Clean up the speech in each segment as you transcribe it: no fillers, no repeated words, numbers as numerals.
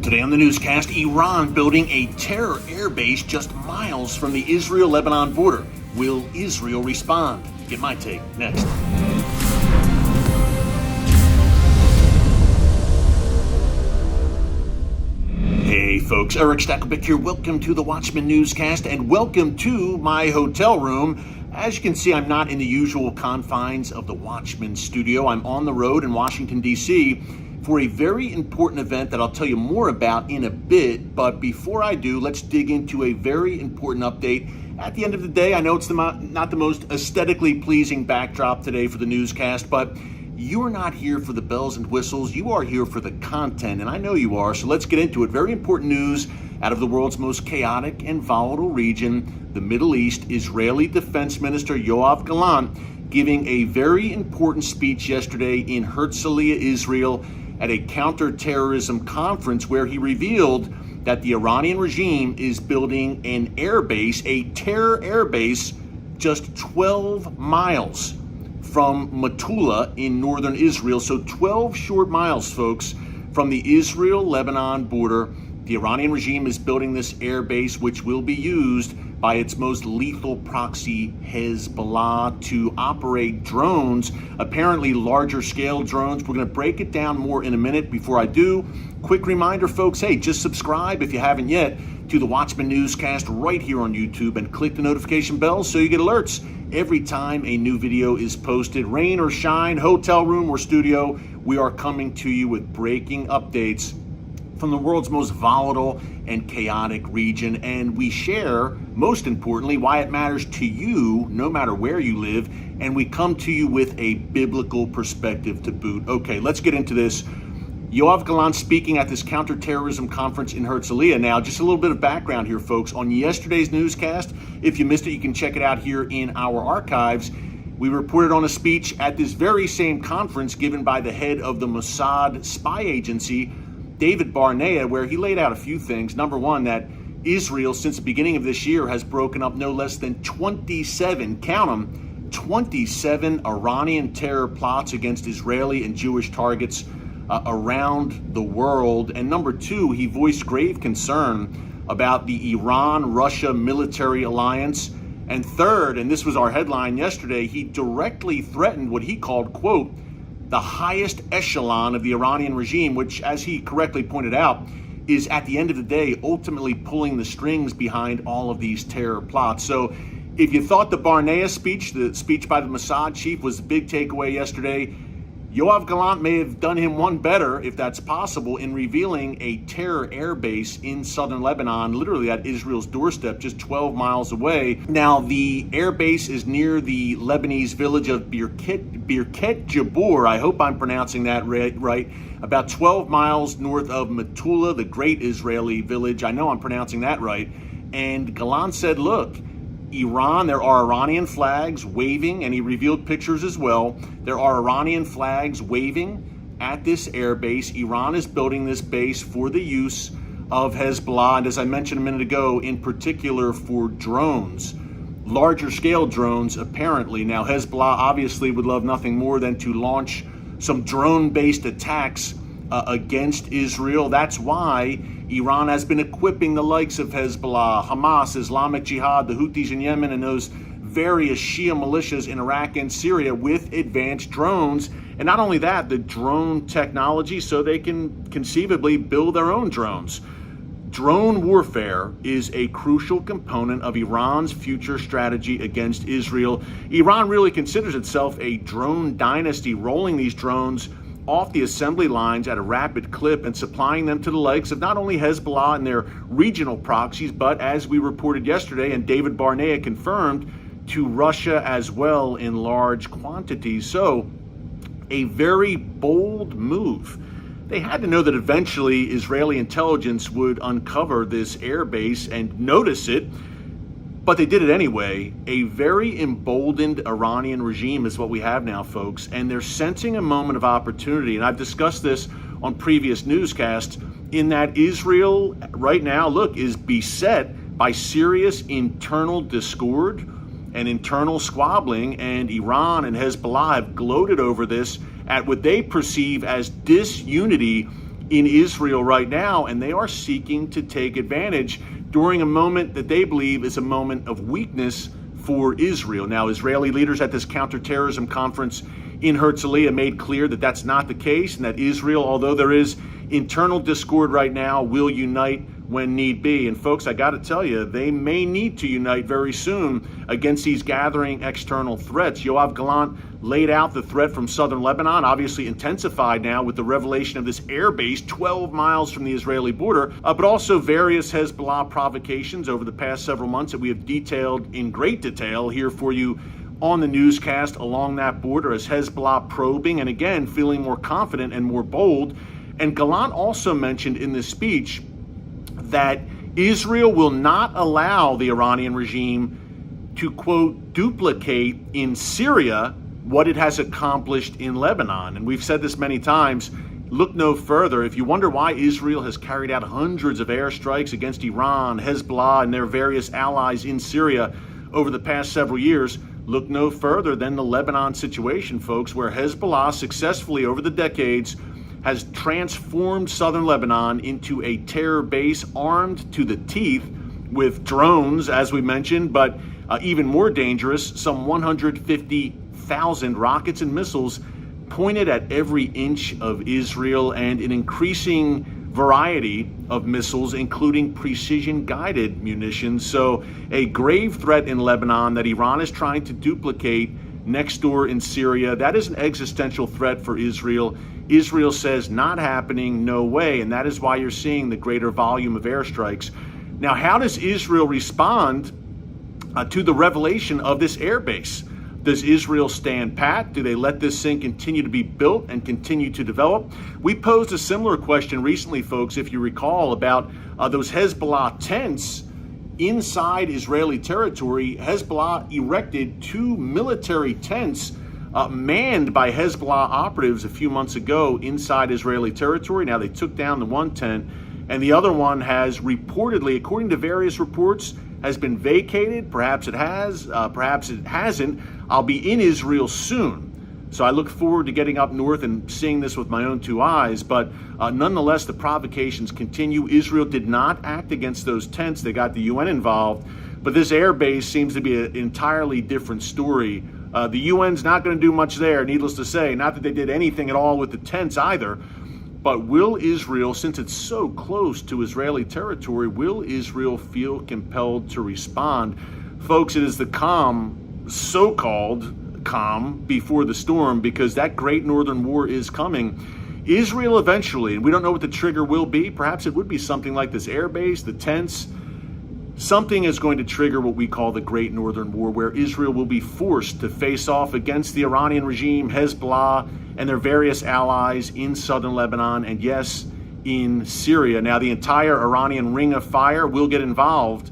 Today on the newscast, Iran building a terror airbase just miles from the Israel-Lebanon border. Will Israel respond? Get my take next. Hey folks, Erick Stakelbeck here. Welcome to the Watchman Newscast and welcome to my hotel room. As you can see, I'm not in the usual confines of the Watchman studio. I'm on the road in Washington, D.C. for a very important event that I'll tell you more about in a bit. But before I do, let's dig into a very important update. At the end of the day, I know it's not the most aesthetically pleasing backdrop today for the newscast, but you're not here for the bells and whistles. You are here for the content, and I know you are. So let's get into it. Very important news out of the world's most chaotic and volatile region, the Middle East. Israeli Defense Minister Yoav Gallant giving a very important speech yesterday in Herzliya, Israel, at a counterterrorism conference where he revealed that the Iranian regime is building an airbase, a terror airbase, just 12 miles from Metula in northern Israel. So 12 short miles, folks, from the Israel-Lebanon border. The Iranian regime is building this airbase, which will be used by its most lethal proxy, Hezbollah, to operate drones, apparently larger scale drones. We're going to break it down more in a minute. Before I do, quick reminder, folks, hey, just subscribe if you haven't yet to the Watchman Newscast right here on YouTube and click the notification bell so you get alerts every time a new video is posted. Rain or shine, hotel room or studio, we are coming to you with breaking updates from the world's most volatile and chaotic region, and we share, most importantly, why it matters to you no matter where you live, and we come to you with a biblical perspective to boot. Okay, let's get into this. Yoav Gallant speaking at this counterterrorism conference in Herzliya. Now, just a little bit of background here, folks. On yesterday's newscast, if you missed it, you can check it out here in our archives. We reported on a speech at this very same conference given by the head of the Mossad spy agency, David Barnea, where he laid out a few things. Number one, that Israel, since the beginning of this year, has broken up no less than 27, count them, 27 Iranian terror plots against Israeli and Jewish targets around the world. And number two, he voiced grave concern about the Iran-Russia military alliance. And third, and this was our headline yesterday, he directly threatened what he called, quote, the highest echelon of the Iranian regime, which, as he correctly pointed out, is at the end of the day ultimately pulling the strings behind all of these terror plots. So if you thought the Barnea speech, the speech by the Mossad chief, was the big takeaway yesterday, Yoav Gallant may have done him one better, if that's possible, in revealing a terror airbase in southern Lebanon, literally at Israel's doorstep, just 12 miles away. Now, the airbase is near the Lebanese village of Birket Jabur. I hope I'm pronouncing that right. About 12 miles north of Metula, the great Israeli village. I know I'm pronouncing that right. And Gallant said, look, Iran, there are Iranian flags waving, and he revealed pictures as well. There are Iranian flags waving at this airbase. Iran is building this base for the use of Hezbollah, and as I mentioned a minute ago, in particular for drones, larger scale drones, apparently. Now, Hezbollah obviously would love nothing more than to launch some drone-based attacks against Israel. That's why Iran has been equipping the likes of Hezbollah, Hamas, Islamic Jihad, the Houthis in Yemen, and those various Shia militias in Iraq and Syria with advanced drones. And not only that, the drone technology so they can conceivably build their own drones. Drone warfare is a crucial component of Iran's future strategy against Israel. Iran really considers itself a drone dynasty, rolling these drones off the assembly lines at a rapid clip and supplying them to the likes of not only Hezbollah and their regional proxies, but as we reported yesterday and David Barnea confirmed, to Russia as well in large quantities. So a very bold move. They had to know that eventually Israeli intelligence would uncover this airbase and notice it, but they did it anyway. A very emboldened Iranian regime is what we have now, folks, and they're sensing a moment of opportunity. And I've discussed this on previous newscasts, in that Israel right now, look, is beset by serious internal discord and internal squabbling, and Iran and Hezbollah have gloated over this at what they perceive as disunity in Israel right now, and they are seeking to take advantage during a moment that they believe is a moment of weakness for Israel. Now, Israeli leaders at this counterterrorism conference in Herzliya made clear that that's not the case, and that Israel, although there is internal discord right now, will unite when need be. And folks, I got to tell you, they may need to unite very soon against these gathering external threats. Yoav Gallant laid out the threat from southern Lebanon, obviously intensified now with the revelation of this airbase 12 miles from the Israeli border, but also various Hezbollah provocations over the past several months that we have detailed in great detail here for you on the newscast along that border, as Hezbollah probing and again feeling more confident and more bold. And Gallant also mentioned in this speech that Israel will not allow the Iranian regime to, quote, duplicate in Syria what it has accomplished in Lebanon. And we've said this many times, look no further. If you wonder why Israel has carried out hundreds of airstrikes against Iran, Hezbollah, and their various allies in Syria over the past several years, look no further than the Lebanon situation, folks, where Hezbollah successfully over the decades has transformed southern Lebanon into a terror base armed to the teeth with drones, as we mentioned, but even more dangerous, some 150,000 rockets and missiles pointed at every inch of Israel, and an increasing variety of missiles, including precision-guided munitions. So a grave threat in Lebanon that Iran is trying to duplicate next door in Syria. That is an existential threat for Israel. Israel says not happening, no way, and that is why you're seeing the greater volume of airstrikes. Now, how does Israel respond to the revelation of this airbase? Does Israel stand pat? Do they let this thing continue to be built and continue to develop? We posed a similar question recently, folks, if you recall, about those Hezbollah tents inside Israeli territory. Hezbollah erected 2 military tents manned by Hezbollah operatives a few months ago inside Israeli territory. Now, they took down the one tent, and the other one has reportedly, according to various reports, has been vacated. Perhaps it has, perhaps it hasn't. I'll be in Israel soon, so I look forward to getting up north and seeing this with my own 2 eyes. But nonetheless, the provocations continue. Israel did not act against those tents. They got the UN involved. But this airbase seems to be an entirely different story. The UN's not going to do much there, needless to say. Not that they did anything at all with the tents either. But will Israel, since it's so close to Israeli territory, will Israel feel compelled to respond? Folks, it is the calm, so-called calm before the storm, because that great northern war is coming. Israel eventually, and we don't know what the trigger will be, perhaps it would be something like this airbase, the tents. Something is going to trigger what we call the Great Northern War, where Israel will be forced to face off against the Iranian regime, Hezbollah, and their various allies in southern Lebanon, and yes, in Syria. Now, the entire Iranian Ring of Fire will get involved,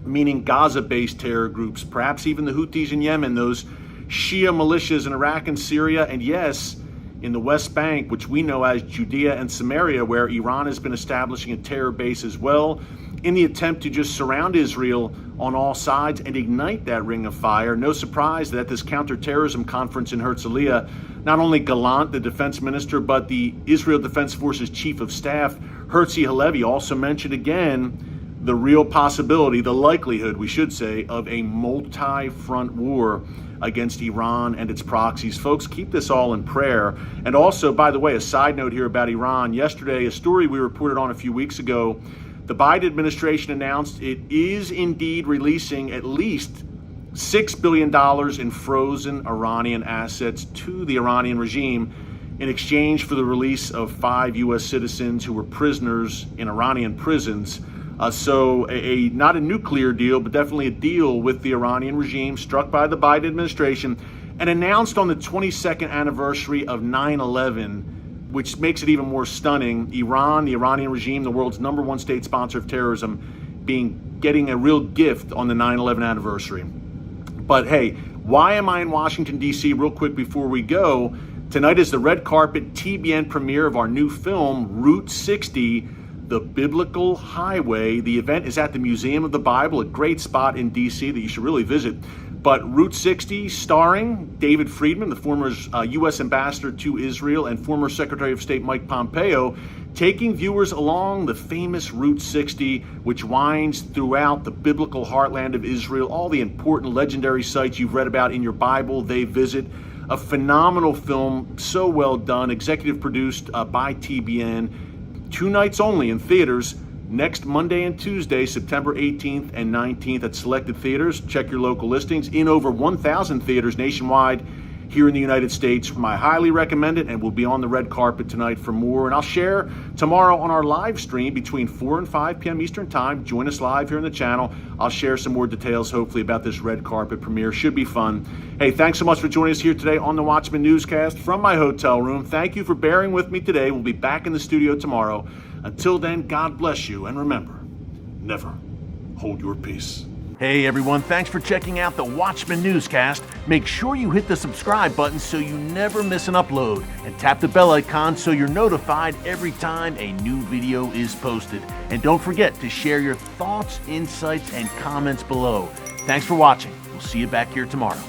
meaning Gaza-based terror groups, perhaps even the Houthis in Yemen, those Shia militias in Iraq and Syria, and yes, in the West Bank, which we know as Judea and Samaria, where Iran has been establishing a terror base as well, in the attempt to just surround Israel on all sides and ignite that ring of fire. No surprise that at this counterterrorism conference in Herzliya, not only Gallant, the defense minister, but the Israel Defense Forces chief of staff, Herzi Halevi, also mentioned again the real possibility, the likelihood, we should say, of a multi-front war against Iran and its proxies. Folks, keep this all in prayer. And also, by the way, a side note here about Iran. Yesterday, a story we reported on a few weeks ago, the Biden administration announced it is indeed releasing at least $6 billion in frozen Iranian assets to the Iranian regime in exchange for the release of 5 U.S. citizens who were prisoners in Iranian prisons. So not a nuclear deal, but definitely a deal with the Iranian regime struck by the Biden administration and announced on the 22nd anniversary of 9/11, which makes it even more stunning. Iran, the Iranian regime, the world's #1 state sponsor of terrorism, getting a real gift on the 9/11 anniversary. But hey, why am I in Washington, D.C.? Real quick before we go, tonight is the red carpet TBN premiere of our new film, Route 60, The Biblical Highway. The event is at the Museum of the Bible, a great spot in D.C. that you should really visit. But Route 60, starring David Friedman, the former U.S. ambassador to Israel, and former Secretary of State Mike Pompeo, taking viewers along the famous Route 60, which winds throughout the biblical heartland of Israel, all the important legendary sites you've read about in your Bible, they visit. A phenomenal film, so well done, executive produced by TBN. 2 nights only in theaters, next Monday and Tuesday, September 18th and 19th at selected theaters. Check your local listings. In over 1,000 theaters nationwide here in the United States. I highly recommend it, and we'll be on the red carpet tonight for more. And I'll share tomorrow on our live stream between 4 and 5 p.m. Eastern Time. Join us live here on the channel. I'll share some more details, hopefully, about this red carpet premiere. Should be fun. Hey, thanks so much for joining us here today on the Watchman Newscast from my hotel room. Thank you for bearing with me today. We'll be back in the studio tomorrow. Until then, God bless you, and remember, never hold your peace. Hey everyone, thanks for checking out the Watchman Newscast. Make sure you hit the subscribe button so you never miss an upload, and tap the bell icon so you're notified every time a new video is posted. And don't forget to share your thoughts, insights, and comments below. Thanks for watching. We'll see you back here tomorrow.